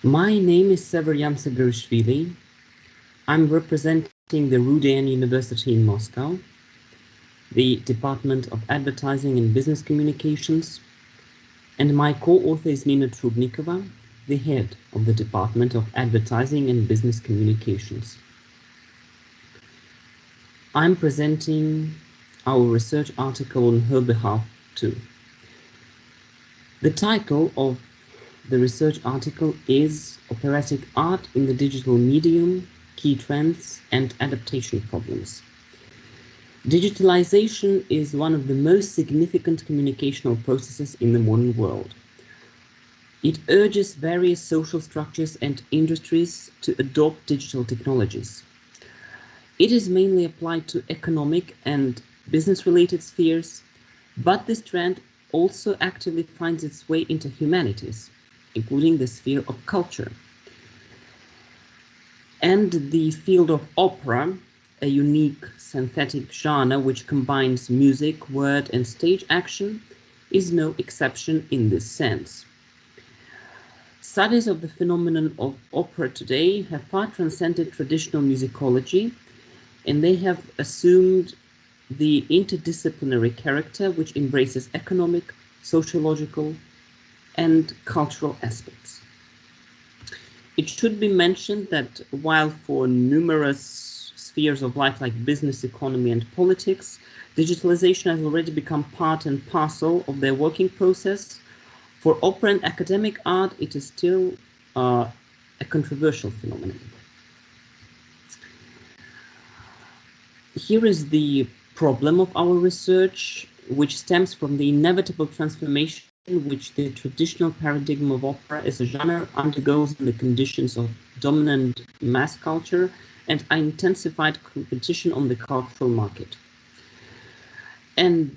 My name is Severyan Sagarishvili. I'm representing the Rudan University in Moscow, the Department of Advertising and Business Communications, and my co-author is Nina Trubnikova, the head of the Department of Advertising and Business Communications. I'm presenting our research article on her behalf too. The title of the research article is Operatic Art in the Digital Medium, Key Trends and Adaptation Problems. Digitalization is one of the most significant communicational processes in the modern world. It urges various social structures and industries to adopt digital technologies. It is mainly applied to economic and business-related spheres, but this trend also actively finds its way into humanities, including the sphere of culture. And the field of opera, a unique synthetic genre which combines music, word, and stage action, is no exception in this sense. Studies of the phenomenon of opera today have far transcended traditional musicology, and they have assumed the interdisciplinary character which embraces economic, sociological, and cultural aspects. It should be mentioned that while for numerous spheres of life like business, economy, and politics, digitalization has already become part and parcel of their working process, for opera and academic art, it is still a controversial phenomenon. Here is the problem of our research, which stems from the inevitable transformation which the traditional paradigm of opera as a genre undergoes in the conditions of dominant mass culture and intensified competition on the cultural market. And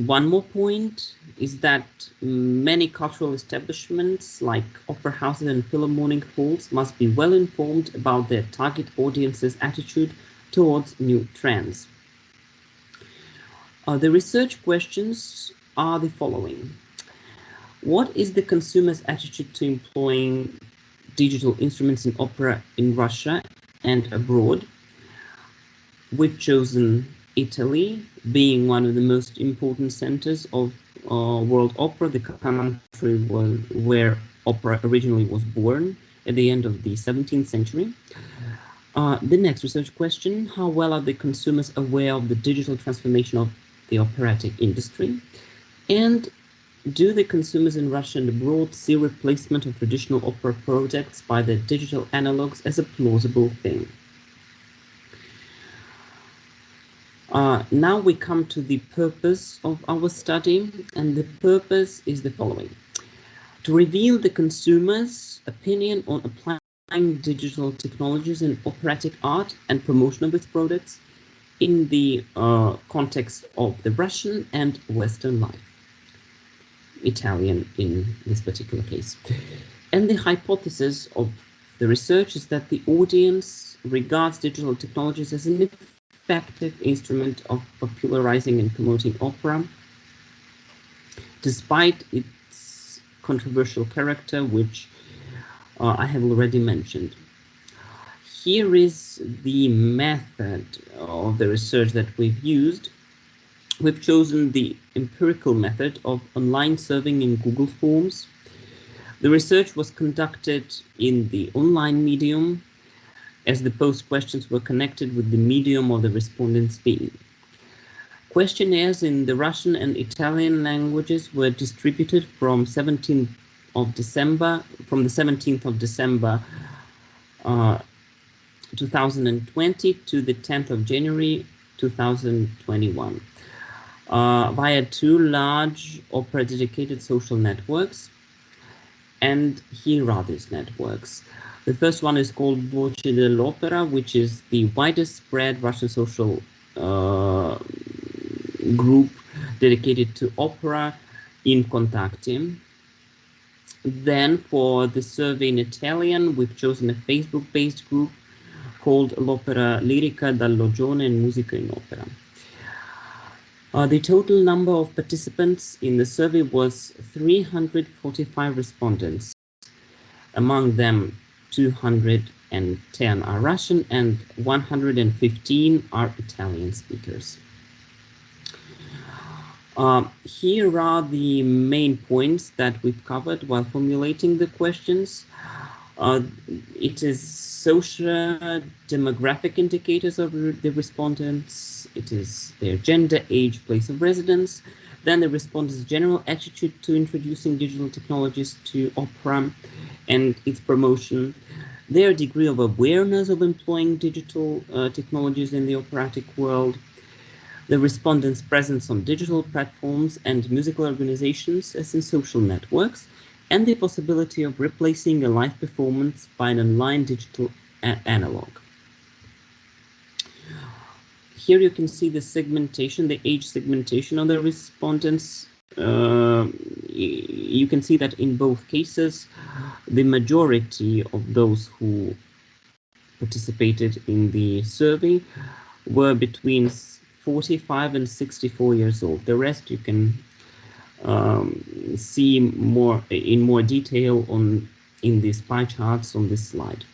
one more point is that many cultural establishments like opera houses and philharmonic halls must be well informed about their target audience's attitude towards new trends. The research questions are the following. What is the consumer's attitude to employing digital instruments in opera in Russia and abroad? We've chosen Italy, being one of the most important centers of world opera, the country where opera originally was born at the end of the 17th century. The next research question, how well are the consumers aware of the digital transformation of the operatic industry? And do the consumers in Russia and abroad see replacement of traditional opera products by the digital analogs as a plausible thing? Now we come to the purpose of our study, and the purpose is the following. To reveal the consumer's opinion on applying digital technologies in operatic art and promotion of its products in the context of the Russian and Western life. Italian in this particular case. And the hypothesis of the research is that the audience regards digital technologies as an effective instrument of popularizing and promoting opera, despite its controversial character, which I have already mentioned. Here is the method of the research that we've used. We've chosen the empirical method of online surveying in Google Forms. The research was conducted in the online medium, as the post questions were connected with the medium of the respondents being. Questionnaires in the Russian and Italian languages were distributed from the 17th of December 2020 to the 10th of January 2021. Via two large opera-dedicated social networks, and here are these networks. The first one is called Voce dell'Opera, which is the widest spread Russian social group dedicated to opera in Contacti. Then for the survey in Italian, we've chosen a Facebook-based group called L'Opera Lirica dall'Ogione e Musica in Opera. The total number of participants in the survey was 345 respondents. Among them, 210 are Russian and 115 are Italian speakers. Here are the main points that we've covered while formulating the questions. It is social demographic indicators of the respondents. It is their gender, age, place of residence. Then the respondents' general attitude to introducing digital technologies to opera and its promotion. Their degree of awareness of employing digital technologies in the operatic world. The respondents' presence on digital platforms and musical organizations as in social networks, and the possibility of replacing a live performance by an online digital analog. Here you can see the segmentation, the age segmentation of the respondents. You can see that in both cases, the majority of those who participated in the survey were between 45 and 64 years old. The rest you can see in more detail in these pie charts on this slide.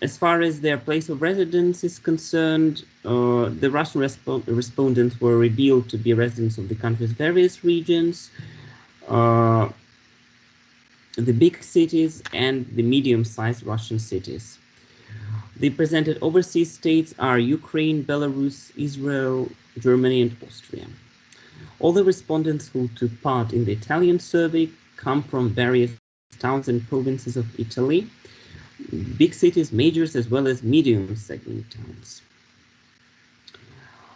As far as their place of residence is concerned, the Russian respondents were revealed to be residents of the country's various regions, the big cities and the medium-sized Russian cities. The presented overseas states are Ukraine, Belarus, Israel, Germany, and Austria. All the respondents who took part in the Italian survey come from various towns and provinces of Italy, big cities, majors, as well as medium segment towns.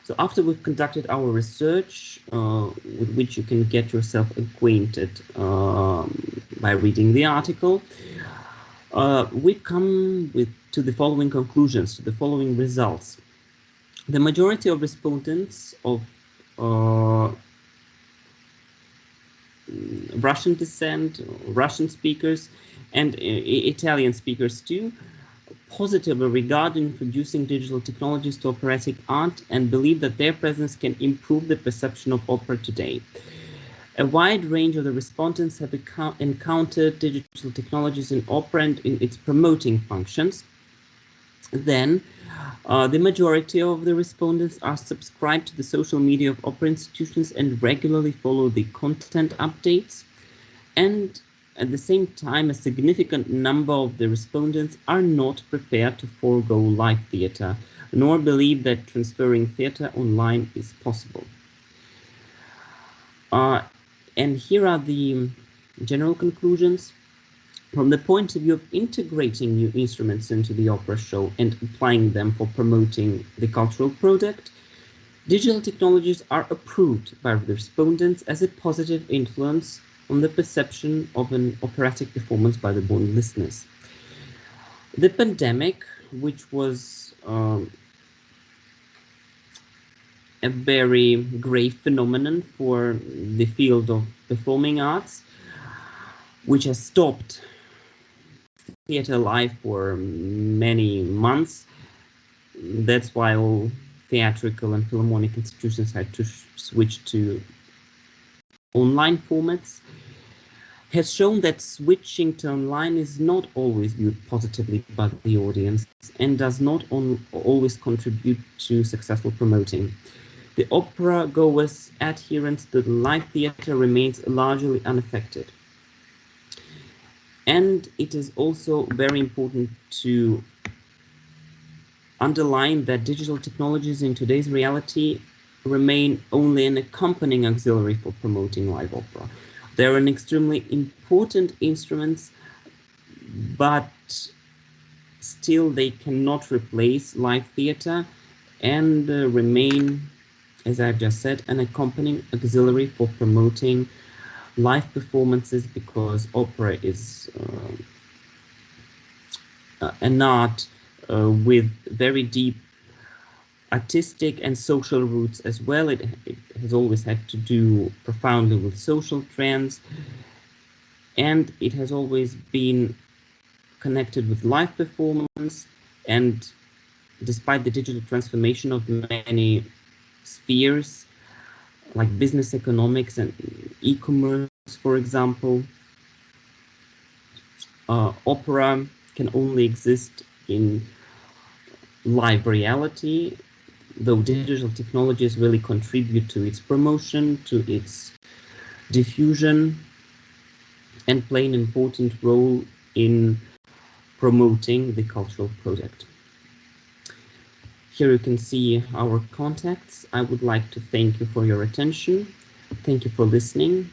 So after we've conducted our research, with which you can get yourself acquainted by reading the article, we come to the following conclusions, to the following results. The majority of respondents of Russian descent, Russian speakers, and Italian speakers too, positively regard introducing digital technologies to operatic art and believe that their presence can improve the perception of opera today. A wide range of the respondents have encountered digital technologies in opera and in its promoting functions. Then, the majority of the respondents are subscribed to the social media of opera institutions and regularly follow the content updates. And at the same time, a significant number of the respondents are not prepared to forego live theater, nor believe that transferring theater online is possible. And here are the general conclusions. From the point of view of integrating new instruments into the opera show and applying them for promoting the cultural product, digital technologies are approved by the respondents as a positive influence on the perception of an operatic performance by the born listeners. The pandemic, which was a very grave phenomenon for the field of performing arts, which has stopped theater live for many months. That's why all theatrical and philharmonic institutions had to switch to online formats, has shown that switching to online is not always viewed positively by the audience and does not always contribute to successful promoting. The opera goers' adherence to the live theater remains largely unaffected. And it is also very important to underline that digital technologies in today's reality remain only an accompanying auxiliary for promoting live opera. They're an extremely important instrument, but still they cannot replace live theater and remain, as I've just said, an accompanying auxiliary for promoting live performances, because opera is an art with very deep artistic and social roots as well. It has always had to do profoundly with social trends, and it has always been connected with live performance. And despite the digital transformation of many spheres, like business economics and e-commerce, for example, opera can only exist in live reality, though digital technologies really contribute to its promotion, to its diffusion, and play an important role in promoting the cultural project. Here you can see our contacts. I would like to thank you for your attention. Thank you for listening,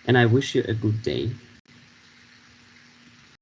and I wish you a good day.